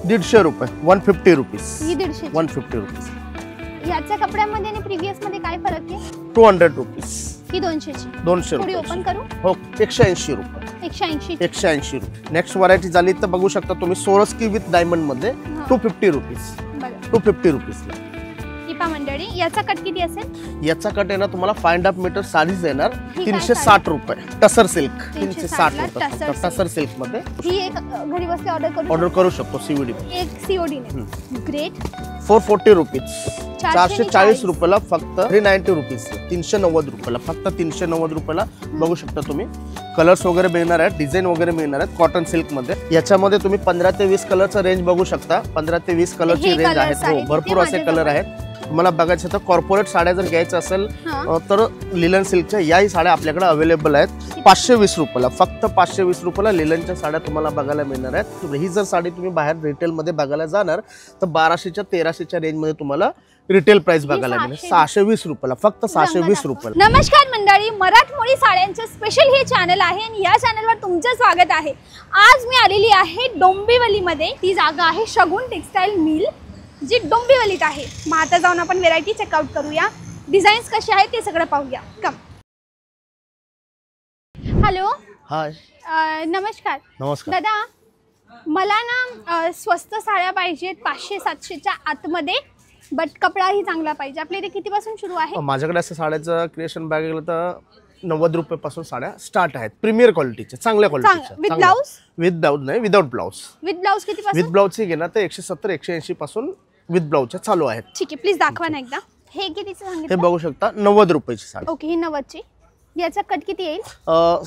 150 रुपये 150 रुपीज ही 150 150 रुपीज। याच्या कपड्यामध्ये आणि प्रीवियस मध्ये काय फरक आहे? 200 रुपीज ही 200 ची 200 थोडी रुपये ओपन करू। हो 180 रुपये 180 180 रुपये। नेक्स्ट व्हरायटी झाली तर बघू शकता तुम्ही सोरस्की विथ डायमंड मध्ये 250 रुपीज बघा 250 रुपीज। टिपा मंडळी याचा कट किती असेल? याचा कट आहे ना तुम्हाला 5.5 मीटर साडीज येणार ही काय 360 रुपये। टसर सिल्क 360 360 रुपये टसर टसर सिल्क मध्ये ही एक घरी बसल्या ऑर्डर करू शकतो सीव्हीडी एक सीओडी ने ग्रेट 440 रुपीज 440 440 रुपयाला फक्त 390 रुपीज 390 रुपयाला फक्त 390 रुपयाला बघू शकता तुम्ही। कलर्स वगैरे मिळणार आहेत डिझाईन वगैरे मिळणार आहेत कॉटन सिल्क मध्ये। याच्यामध्ये तुम्ही 15 ते 20 कलरचा रेंज बघू शकता 15 ते 20 कलरची हे रेंज colours आहे आहेत, हो भरपूर ते असे माझ्या कलर आहेत। तुम्हाला बघायचं तर कॉर्पोरेट साड्या जर घ्यायचं असेल तर लिलन सिल्कच्या याही साड्या आपल्याकडे अवेलेबल आहेत 520 रुपयाला फक्त 520 रुपयाला लिलनच्या साड्या तुम्हाला बघायला मिळणार आहेत। ही जर साडी तुम्ही बाहेर रिटेल मध्ये बघायला जाणार तर 1200च्या 1300च्या रेंज मध्ये तुम्हाला रिटेल प्राइस बघायला मिळेल 620 रुपयाला फक्त 620 रुपयाला। नमस्कार मंडळी, मराठमोळी साड्यांचे स्पेशल हे चॅनल आहे आणि या चॅनलवर तुमचं स्वागत आहे। आज मी आलेली आहे डोंबिवलीमध्ये। ती जागा आहे शगुन टेक्सटाईल मिल जी डोंबिवलीत आहे। मग आता जाऊन आपण व्हेरायटी चेकआउट करूया, डिझाईन्स कसे आहेत ते सगळं पाहूया। कम हॅलो हाय नमस्कार नमस्कार दादा, मला ना स्वस्त साड्या पाहिजेत 500-700च्या आतमध्ये, बट कपडाही चांगला पाहिजे। आपल्या इथे कितीपासून सुरू आहे? माझ्याकडे असं साड्याचं क्रिएशन बॅग गेलं तर 90 रुपयापासून साड्या स्टार्ट आहेत प्रीमियर क्वालिटीच्या चांगल्या क्वालिटीच्या। With blouse? विथ ब्लाउज नाही विदाउट ब्लाउज। विथ ब्लाउज कितीपासून? विथ ब्लाउजची घेणार तर 170-180 पासून विथ ब्लाउजच्या चालू आहेत। ठीक आहे, प्लीज दाखवा ना एकदा। हे कितीचं हे सांगितलं? बघू शकता 90 रुपयाची साडी। ओके, ही 90 ची। याचा कट किती येईल?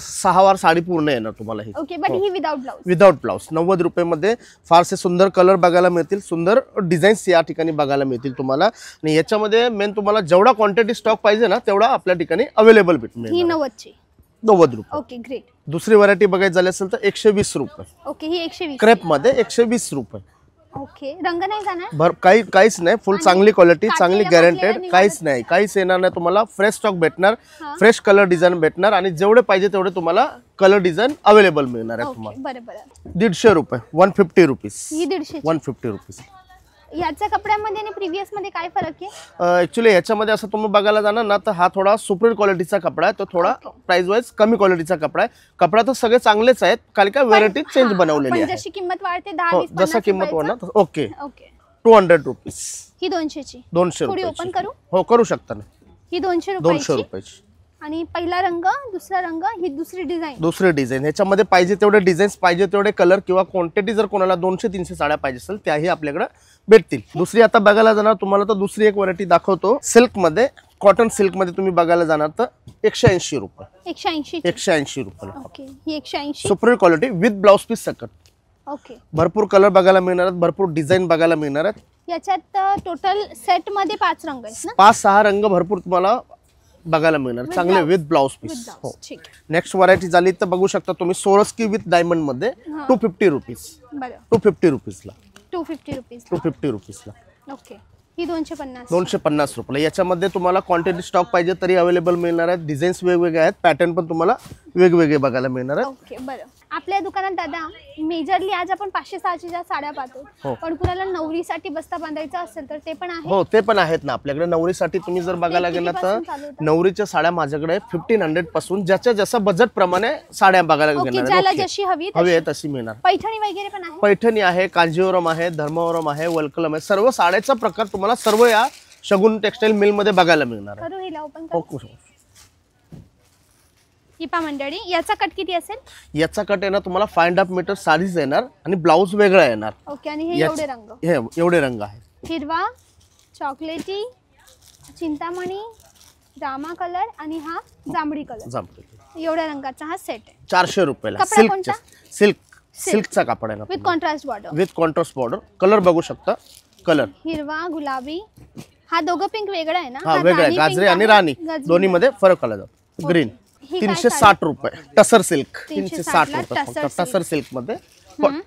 6 वार साडी पूर्ण येणार तुम्हाला ही ओके, बट ही विदाउट ब्लाउज? विदाउट ब्लाउज 90 रुपयामध्ये फारसे सुंदर कलर बघायला मिळतील, सुंदर डिझाईन्स या ठिकाणी बघायला मिळतील तुम्हाला। आणि याच्यामध्ये मेन तुम्हाला जेवढा क्वांटिटी स्टॉक पाहिजे ना तेवढा आपल्या ठिकाणी अवेलेबल भेटणार। ही 90 ची 90 रुपये। Okay great. दुसरी व्हरायटी बघायची झाली असेल तर 120 रुपये। ओके, ही 120 क्रेप मध्ये 120 रुपये। ओके, रंग नाही जाणार? काहीच नाही, फुल आणि चांगली क्वालिटी चांगली काचेला गॅरंटेड काचेला काहीच येणार नाही तुम्हाला। फ्रेश स्टॉक भेटणार, हा. फ्रेश कलर डिझाईन भेटणार आणि जेवढे पाहिजे तेवढे तुम्हाला कलर डिझाईन अवेलेबल मिळणार आहे ओके, तुम्हाला। बरं बरं। 150 रुपये 150 रुपीज ही 150 150 रुपीज। याच्या कपड्यामध्ये आणि प्रीवियस मध्ये काय फरक आहे? ऍक्च्युली ह्याच्यामध्ये असं तुम्ही बघायला जाणार ना तर हा थोडा सुपीरियर क्वालिटीचा कपडा आहे, तो थोडा प्राइस वाईज कमी क्वालिटीचा कपडा आहे। कपडा तर सगळे चांगलेच आहेत, कारण का व्हेरायटी चेंज बनवलेली आहे। जशी किंमत वाढते 10 हो 20 जसं किंमत वाढणार ओके। ओके, 200 रुपीज ही 200 ची 200 थोडी रुपये ओपन करू? हो करू शकता ना। ही 200 200 रुपयाची रुपयाची आणि पहिला रंग, दुसरा रंग, ही दुसरी डिझाईन। दुसरे डिझाईन ह्याच्यामध्ये पाहिजे तेवढे डिझाईन्स पाहिजे तेवढे कलर किंवा क्वांटिटी जर कोणाला 200-300 साड्या पाहिजे असेल त्याही आपल्याकडे भेटतील। दुसरी आता बघायला जाणार तुम्हाला तर दुसरी एक व्हरायटी दाखवतो सिल्क मध्ये, कॉटन सिल्क मध्ये तुम्ही बघायला जाणार तर 180 रुपये 180 रुपये। ओके, ही 180 superior quality with blouse piece सकट। ओके, भरपूर कलर बघायला मिळणार आहेत, भरपूर डिझाईन बघायला मिळणार आहेत। याच्यात टोटल सेट मध्ये 5 रंग आहेत ना? 5-6 रंग भरपूर तुम्हाला बघायला मिळणार चांगले with blouse with piece. Blouse, ठीक आहे। नेक्स्ट व्हरायटी झाली तर बघू शकता तुम्ही सोरस्की विथ डायमंड मध्ये 250 रुपीज बरं, 250 रुपीजला 250 रुपीज 250 रुपीजला। ओके, ही 250 250 रुपयाला। याच्यामध्ये तुम्हाला क्वांटिटी स्टॉक पाहिजे तरी अवेलेबल मिळणार आहेत, डिझाईन्स वेगवेगळे आहेत, पॅटर्न पण तुम्हाला वेगवेगळे बघायला मिळणार आहेत। ओके, बरं। आपल्या दुकानात दादा मेजरली आज आपण 500-600 च्या साड्या पाहतो, हो. पण कुणाला नवरीसाठी बस्ता बांधायचा असेल तर ते पण आहे? हो ते पण आहेत ना आपल्याकडे। नवरीसाठी तुम्ही जर बघायला गेला तर कितीपासून चालू होतं? नवरीच्या साड्या माझ्याकडे 1500 पासून ज्याच्या जसं बजेट प्रमाणे साड्या बघायला ओके, घेणार ज्याला आहेत। जशी हवी हवी आहे तशी मिळणार। पैठणी वगैरे पण आहे? पैठणी आहे, कांजीवरम आहे, धर्मावरम आहे, वलकलम आहे, सर्व साड्याचा प्रकार तुम्हाला सर्व या शगुन टेक्सटाईल मिल मध्ये बघायला मिळणार आहे। करू हिला ओपन हो, करू? ही पा मंडळी, याचा कट किती असेल? याचा कट आहे ना तुम्हाला 5.5 मीटर साडीज येणार आणि ब्लाउज वेगळा येणार। ओके, आणि हे एवढे रंग? हे एवढे रंग आहेत, हिरवा, चॉकलेटी, चिंतामणी, रामा कलर आणि हा जांभळी कलर। जांभळी एवढ्या रंगाचा हा सेट आहे। 400 रुपयाला। कपडा कोणता? सिल्कचा कापड आहे ना with contrast border? With contrast border. Colour बघू शकता, कलर हिरवा, गुलाबी, हा दोघं पिंक वेगळा आहे ना? हा वेगळा आहे, गाजरे आणि राणी दोन्ही मध्ये फरक आला जातो। ग्रीन 360 रुपये टसर सिल्क 360 रुपये फक्त टसर सिल्क मध्ये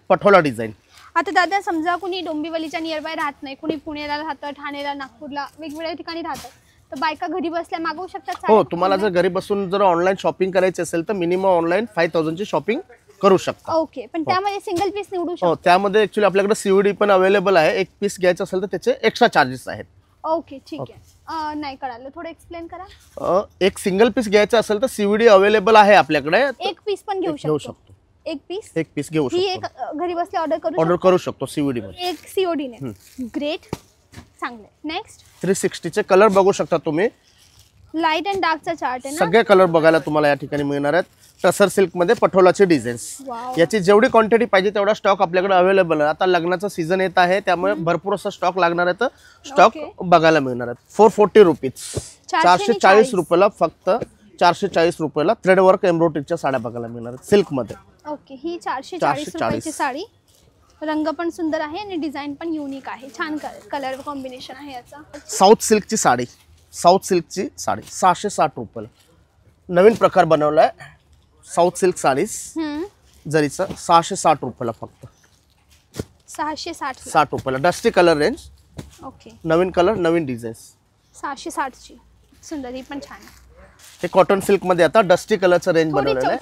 पटोला डिझाईन। आता दादा समजा कुणी डोंबिवलीच्या नियर बाय राहत नाही, कुणी पुण्याला राहतं, ठाणेला, नागपूरला, वेगवेगळ्या ठिकाणी राहतं, तर बायका घरी बसल्या मागवू शकतात? हो, तुम्हाला जर घरी बसून जर ऑनलाईन शॉपिंग करायची असेल तर मिनिमम ऑनलाईन 5000 ची शॉपिंग करू शकता. ओके, पण त्यामध्ये सिंगल पीस निवडू हो, शकतो. त्यामध्ये ऍक्च्युली आपल्याकडे सीओडी पण अवेलेबल आहे. एक पीस घ्यायचं असेल तर त्याचे एक्स्ट्रा चार्जेस आहेत. ओके, ठीक आहे. नाही कळालं, थोडं एक्सप्लेन करा. एक सिंगल पीस घ्यायचं असेल तर सीओडी अवेलेबल आहे आपल्याकडे. एक पीस पण घेऊ शकतो. एक पीस घेऊ शकतो. ही एक घरी बसल्या ऑर्डर करू शकतो सीओडी मध्ये. एक सीओडी ने. ग्रेट, चांगले. नेक्स्ट 360 चे कलर बघू शकता तुम्ही. लाईट अँड डार्कचा चार्ट आहे ना. सगळे कलर बघायला तुम्हाला या ठिकाणी मिळणार आहेत. टसर सिल्क मध्ये पटोलाचे डिझाईन्स. याची जेवढी क्वांटिटी पाहिजे तेवढा स्टॉक आपल्याकडे अवेलेबल आहे. आता लग्नाचा सीझन येत आहे त्यामुळे भरपूर असा स्टॉक लागणार आहे. तर स्टॉक बघायला मिळणार आहे. 440 रुपीज, 440 रुपयाला, फक्त 440 रुपयाला थ्रेड वर्क एम्ब्रॉयडरीच्या साड्या बघायला मिळणार आहेत सिल्क मध्ये. ओके, ही 440 रुपयाची साडी. रंग पण सुंदर आहे आणि डिझाइन पण युनिक आहे. छान कलर कॉम्बिनेशन आहे याचा. साऊथ सिल्कची साडी, 660 रुपयाला नवीन प्रकार बनवलाय. साऊथ सिल्क साडीज जरीचा 660 रुपयाला, फक्त 660 रुपयाला. Dusty colour range. ओके, नवीन कलर नवीन डिझाईन्स. 660 ची सुंदर, ही पण छान. हे कॉटन सिल्क मध्ये आता डस्टी कलरचं रेंज बनवलेलं आहे.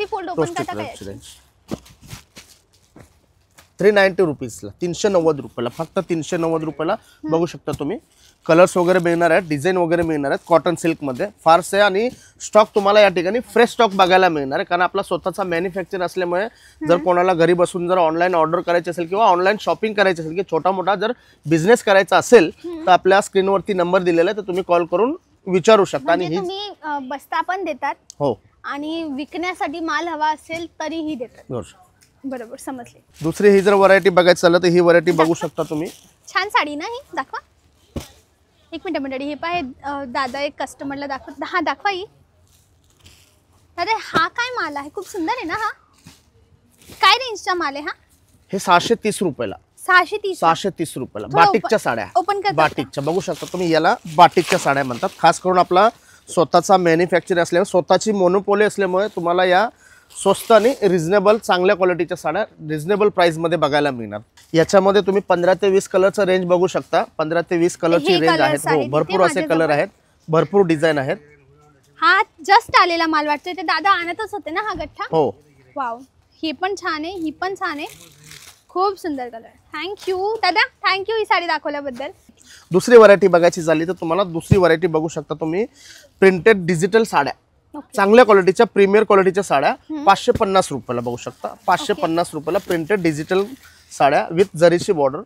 390 रुपीजला, 390 रुपयाला, फक्त 390 रुपयाला बघू शकता तुम्ही. कलर्स वगैरे मिळणार आहेत, डिझाईन वगैरे मिळणार आहेत कॉटन सिल्क मध्ये फारसे. आणि स्टॉक तुम्हाला या ठिकाणी फ्रेश स्टॉक बघायला मिळणार आहे, कारण आपला स्वतःचा मॅन्युफॅक्चर असल्यामुळे जर कोणाला घरी बसून जर ऑनलाईन ऑर्डर करायची असेल किंवा ऑनलाईन शॉपिंग करायची असेल, की छोटा मोठा जर बिझनेस करायचा असेल तर आपल्या स्क्रीनवरती नंबर दिलेला आहे, तर तुम्ही कॉल करून विचारू शकता. आणि तुम्ही बस्ता पण देतात. हो, आणि विकण्यासाठी माल हवा असेल तरीही देतात. बरोबर, समजले. दुसरी ही जर व्हरायटी बघायचं झालं तर ही व्हरायटी बघू शकता तुम्ही. छान साडी ना ही, दाखवा. एक मिनिट मंडळी, हे पाहे दादा एक कस्टमरला दाखवत. हा दाखवा ही. अरे हा काय माल आहे, खूप सुंदर आहे ना. हा काय रेंजचा माल आहे हा? हे 630 रुपयाला. 630 रुपयाला बाटिकच्या साड्या. ओपन कर. बाटिकच्या बघू शकता तुम्ही. याला बाटिकच्या साड्या म्हणतात. खास करून आपला स्वतःचा मॅन्युफॅक्चर असल्यामुळे, स्वतःची मोनोपोली असल्यामुळे तुम्हाला या स्वस्त आणि रिझनेबल चांगल्या क्वालिटीच्या साड्या रिझनेबल प्राइस मध्ये बघायला मिळणार. याच्यामध्ये तुम्ही 15 ते 20 कलरचं रेंज बघू शकता. 15 ते 20 कलरची रेंज आहेत. हो, भरपूर असे कलर आहेत, भरपूर डिझाईन आहेत. हा जस्ट आलेला माल वाटतोय, ते दादा आणतच होते ना हा गठ्ठा. हो, वाव, ही पण छान आहे, ही पण छान आहे. खूप सुंदर कलर. थँक्यू दादा, थँक्यू ही साडी दाखवल्याबद्दल. दुसरी व्हरायटी बघायची झाली तर तुम्हाला दुसरी व्हरायटी बघू शकता तुम्ही. प्रिंटेड डिजिटल साड्या, चांगल्या क्वालिटीच्या प्रीमियर क्वालिटीच्या साड्या 550 रुपयाला बघू शकता. 550 रुपयाला प्रिंटेड डिजिटल साड्या विथ जरीची बॉर्डर.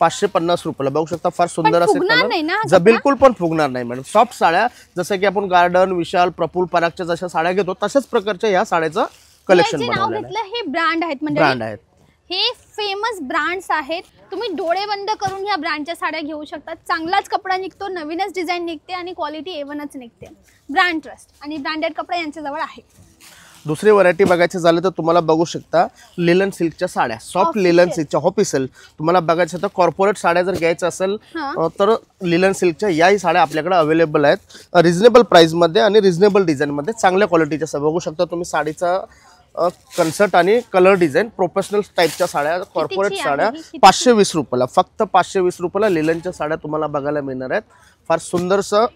550 रुपयाला बघू शकता. फार सुंदर असे कलर. बिलकुल पण फुगणार नाही मॅडम. सॉफ्ट साड्या, जसं की आपण गार्डन, विशाल, प्रफुल, परागच्या जशा साड्या घेतो तशाच प्रकारच्या या साड्याचं कलेक्शन बनवलेलं आहे. हे ब्रँड आहेत म्हणजे ब्रँड आहेत. हे फेमस ब्रँड्स आहेत. तुम्ही डोळे बंद करून ह्या ब्रँडच्या साड्या घेऊ शकता. चांगलाच कपडा निघतो, नवीनच डिझाईन निघते आणि क्वालिटी A1च निघते. ब्रँड ट्रस्ट आणि ब्रँडेड कपडा यांच्याजवळ आहे. दुसरी व्हरायटी बघायची झालं तर तुम्हाला बघू शकता लिलन सिल्कच्या साड्या. सॉफ्ट लिलन सिल्कच्या ऑफिशियल तुम्हाला बघायचं तर कॉर्पोरेट साड्या जर घ्यायचं असेल तर लिलन सिल्कच्या याही साड्या आपल्याकडे अवेलेबल आहेत. रिझनेबल प्राइस मध्ये आणि रिझनेबल डिझाईन मध्ये चांगल्या क्वालिटीच्या बघू शकता तुम्ही. साडीचा कन्सर्ट आणि कलर डिझाईन प्रोफेशनल टाईपच्या साड्या, कॉर्पोरेट साड्या 520 रुपयाला, फक्त 520 रुपयाला लिलनच्या साड्या तुम्हाला बघायला मिळणार आहेत. फार सुंदरसं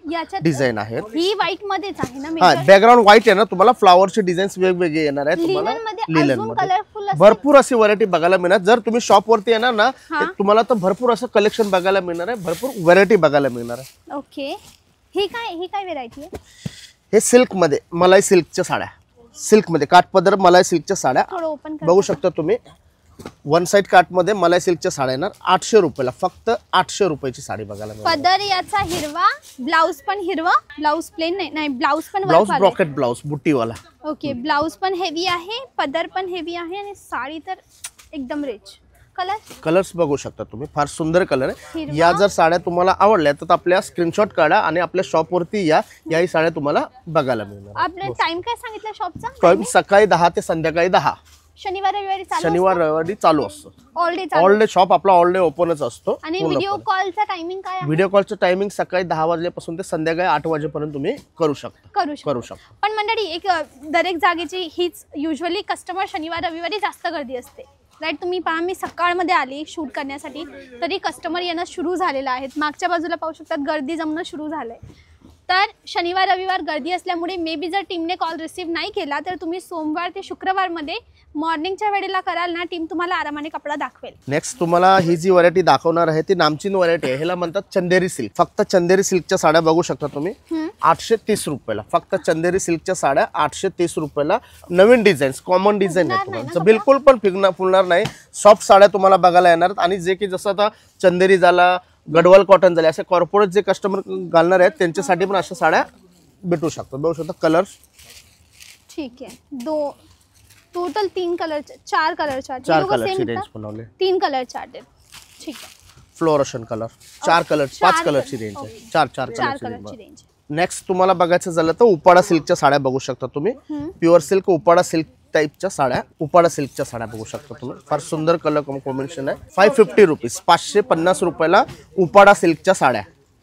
डिझाईन आहे. ही व्हाईट मध्येच आहे ना. हा, बॅकग्राऊंड व्हाईट आहे ना. तुम्हाला फ्लावरचे डिझाईन्स वेगवेगळे येणार आहेत. तुम्हाला लिलन मध्ये भरपूर अशी व्हरायटी बघायला मिळणार. जर तुम्ही शॉप वरती येणार ना तुम्हाला तर भरपूर असं कलेक्शन बघायला मिळणार आहे, भरपूर व्हरायटी बघायला मिळणार आहे. ओके, ही काय व्हरायटी आहे? हे सिल्क मध्ये मलाई सिल्कच्या साड्या, सिल्क मध्ये काठपदर मलाई सिल्कच्या साड्या बघू शकता तुम्ही. वन साइड काट मध्ये मलाई सिल्कच्या साड्या येणार 800 रुपयाला, फक्त 800 रुपयाची साडी बघायला मिळेल. पदर याचा हिरवा, ब्लाउज पण हिरवा, ब्लाउज प्लेन नाही, ब्लाउज पण ब्लाउज ब्रॉकेट ब्लाउज बुट्टीवाला. ओके, ब्लाउज पण हेवी आहे, पदर पण हेवी आहे आणि साडी तर एकदम रिच. कलर्स बघू शकता तुम्ही. फार सुंदर कलर आहे. या जर साड्या तुम्हाला आवडल्या तर आपल्या स्क्रीनशॉट काढा आणि आपल्या शॉप वरती या. याही साड्या तुम्हाला बघायला मिळणार. आपला टाइम काय सांगितलं शॉपचा? टाइम सकाळी 10 ते संध्याकाळी 10. शनिवार रविवारी चालू असतो. ऑल डे शॉप आपला ऑल डे ओपनच असतो. आणि व्हिडिओ कॉलचा टायमिंग काय आहे? व्हिडिओ कॉलचं टायमिंग सकाळी 10 वाजल्यापासून ते संध्याकाळी 8 वाजेपर्यंत तुम्ही करू शकता. पण मंडळी एक दरेक जागेची हीच युजुअली कस्टमर शनिवार रविवारी जास्त गर्दी असते. राईट, तुम्ही पहा मी सकाळमध्ये आली शूट करण्यासाठी तरी कस्टमर येणं सुरू झालेलं आहे. मागच्या बाजूला पाहू शकतात गर्दी जमणं सुरू झालंय. तर शनिवार रविवार गर्दी असल्यामुळे मे बी जर टीमने कॉल रिसीव्ह नाही केला तर तुम्ही सोमवार ते शुक्रवारमध्ये मॉर्निंगच्या वेळेला कराल ना, टीम तुम्हाला आरामाने कपडा दाखवेल. नेक्स्ट तुम्हाला ही जी व्हरायटी दाखवणार आहे ती नामचीन व्हरायटी आहे. ह्याला म्हणतात चंदेरी सिल्क. फक्त चंदेरी सिल्कच्या साड्या बघू शकता तुम्ही 830 रुपयाला. फक्त चंदेरी सिल्कच्या साड्या 830 रुपयाला. नवीन डिझाईन, कॉमन डिझाईन आहे तुम्हाला, बिलकुल पण फुलणार नाही. सॉफ्ट साड्या तुम्हाला बघायला येणार. आणि जे की जसं आता चंदेरी झाला, गडवाल कॉटन झाले, असे कॉर्पोरेट जे कस्टमर घालणार आहेत त्यांच्यासाठी पण अशा साड्या भेटू शकतात. बघू शकता कलर. ठीक आहे. टोटल 3 कलर, 4 कलर चार्ट, 4 कलरची रेंज बनवले. 3 कलर चार्ट आहे. ठीक आहे. फ्लोरोशन कलर 4 कलर, 5 कलरची रेंज आहे. 4 कलरची रेंज. नेक्स्ट तुम्हाला बघायचं झालं तर उपाडा सिल्कच्या साड्या बघू शकता तुम्ही. प्युअर सिल्क, उपाडा सिल्क टाइपच्या साड्या, उपाडा सिल्कच्या साड्या बघू शकता तुम्ही. फार सुंदर कलर कॉम्बिनेशन आहे. 550 रुपीज, 550 रुपयाला उपाडा सिल्कच्या साड्या,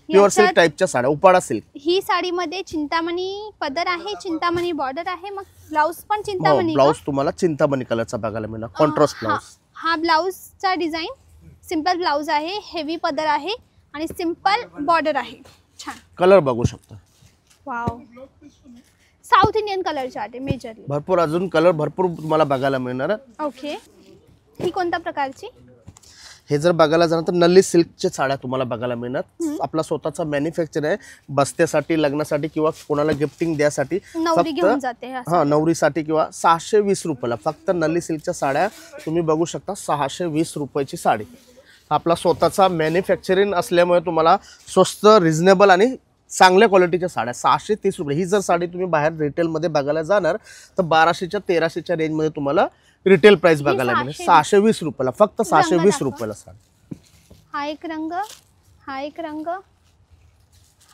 प्युअर सिल्क टाइपच्या साड्या, उपाडा सिल्क. ही साडीमध्ये चिंतामणी पदर आहे, चिंतामणी बॉर्डर आहे, मग ब्लाउज पण चिंतामणी. ब्लाउज तुम्हाला चिंतामणी कलरचा बघायला मिळणार, कॉन्ट्रास्ट ब्लाउज. हा ब्लाउजचा डिझाईन सिंपल ब्लाउज आहे, हेवी पदर आहे आणि सिंपल बॉर्डर आहे. छान कलर बघू शकता. Wow, south Indian colour chart आहे मेजरली. भरपूर अजून कलर भरपूर तुम्हाला बघायला मिळणार. ओके. ही कोणत्या प्रकारची? हे जर बघायला झालं तर नल्ली सिल्कच्या साड्या तुम्हाला बघायला मिळणार. आपला स्वतःचा मॅन्युफॅक्चर आहे. बस्त्यासाठी, लग्नासाठी किंवा कोणाला गिफ्टिंग द्यासाठी, नवरी घेऊन जाते. हा, नवरीसाठी किंवा 620 रुपयाला फक्त नल्ली सिल्कच्या साड्या तुम्ही बघू शकता. 620 रुपयाची साडी. आपला स्वतःचा मॅन्युफॅक्चरिंग असल्यामुळे तुम्हाला स्वस्त, रिझनेबल आणि चांगल्या क्वालिटीच्या साड्या 630 रुपये. ही जर साडी तुम्ही बाहेर रिटेलमध्ये बघायला जाणार तर 1200च्या 1300च्या रेंजमध्ये तुम्हाला रिटेल प्राइस बघायला मिळेल. 620 रुपयाला, फक्त 620 रुपयाला साडी. हा एक रंग, हा एक रंग,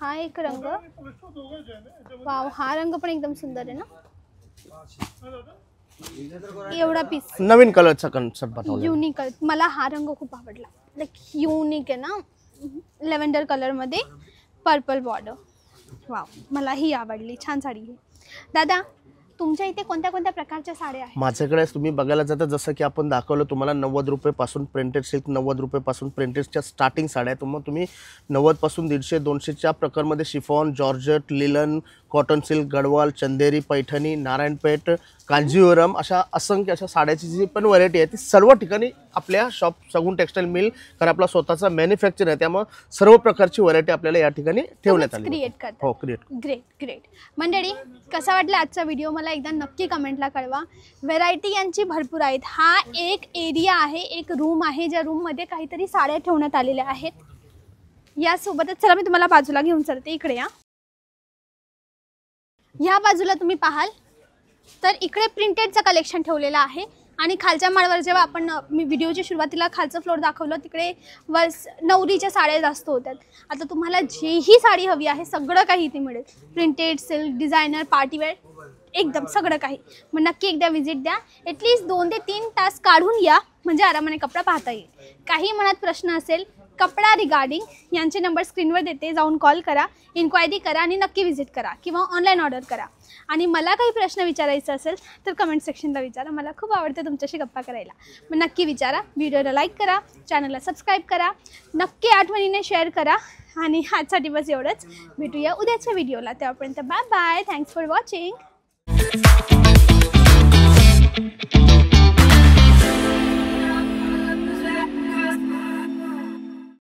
हा एक रंग. वाव, हा रंग पण एकदम सुंदर आहे ना. एवढा पीस नवीन कलरचा कन्सेप्ट बनवला, युनिक. मला हा रंग खूप आवडला. लाईक युनिक आहे ना, लेव्हेंडर कलर मध्ये पर्पल बॉर्डर. वाव, मला ही आवडली. छान साडी आहे. दादा, तुमच्या इथे कोणत्या कोणत्या प्रकारच्या साड्या आहेत? माझ्याकडे तुम्ही बघायला जाता जसं की आपण दाखवलं तुम्हाला 90 रुपयापासून प्रिंटेड सिल्क, 90 रुपयापासून प्रिंटेडच्या स्टार्टिंग साड्या आहेत. मग तुम्ही 90 पासून 150, 200च्या प्रकारमध्ये chiffon, georgette, linen, cotton silk, Gadwal, Chanderi, Paithani, Narayanpet, Kanjeevaram अशा असंख्य अशा साड्याची जी पण व्हरायटी आहे ती सर्व ठिकाणी आपल्या शॉप सगुन टेक्सटाईल मिल, कारण आपला स्वतःचा मॅन्युफॅक्चर आहे त्यामुळे सर्व प्रकारची व्हरायटी आपल्याला या ठिकाणी ठेवण्यात आली. क्रिएट करतात. हो, क्रिएट. Great great. मंडळी, कसा वाटला आजचा व्हिडिओ मला एकदा नक्की कमेंटला कळवा. व्हरायटी यांची भरपूर आहेत. हा एक एरिया आहे, एक रूम आहे ज्या रूममध्ये काहीतरी साड्या ठेवण्यात आलेल्या आहेत. यासोबतच चला मी तुम्हाला बाजूला घेऊन चलते. इकडे या. ह्या बाजूला तुम्ही पाहाल तर इकडे प्रिंटेडचं कलेक्शन ठेवलेलं आहे आणि खालच्या माळवर जेव्हा आपण मी व्हिडिओच्या सुरुवातीला खालचं फ्लोर दाखवलं तिकडे नवरीच्या साड्या जास्त होत्यात. आता तुम्हाला जेही साडी हवी आहे सगळं काही इथे मिळेल. प्रिंटेड, सिल्क, डिझायनर, पार्टीवेअर, एकदम सगळं काही. मग नक्की एकदा व्हिजिट द्या. ॲटलिस्ट 2 ते 3 तास काढून या म्हणजे आरामाने कपडा पाहता येईल. काही मनात प्रश्न असेल कपडा रिगार्डिंग, यांचे नंबर स्क्रीनवर देते, जाऊन कॉल करा, इन्क्वायरी करा आणि नक्की व्हिजिट करा किंवा ऑनलाईन ऑर्डर करा. आणि मला काही प्रश्न विचारायचा असेल तर कमेंट सेक्शनला विचारा. मला खूप आवडतं तुमच्याशी गप्पा करायला. मग नक्की विचारा. व्हिडिओला लाईक करा, चॅनलला सबस्क्राईब करा, नक्की आठवणीने शेअर करा. आणि आजसाठी बस एवढंच. भेटूया उद्याच्या व्हिडिओला. तेव्हापर्यंत bye bye. Thanks for watching.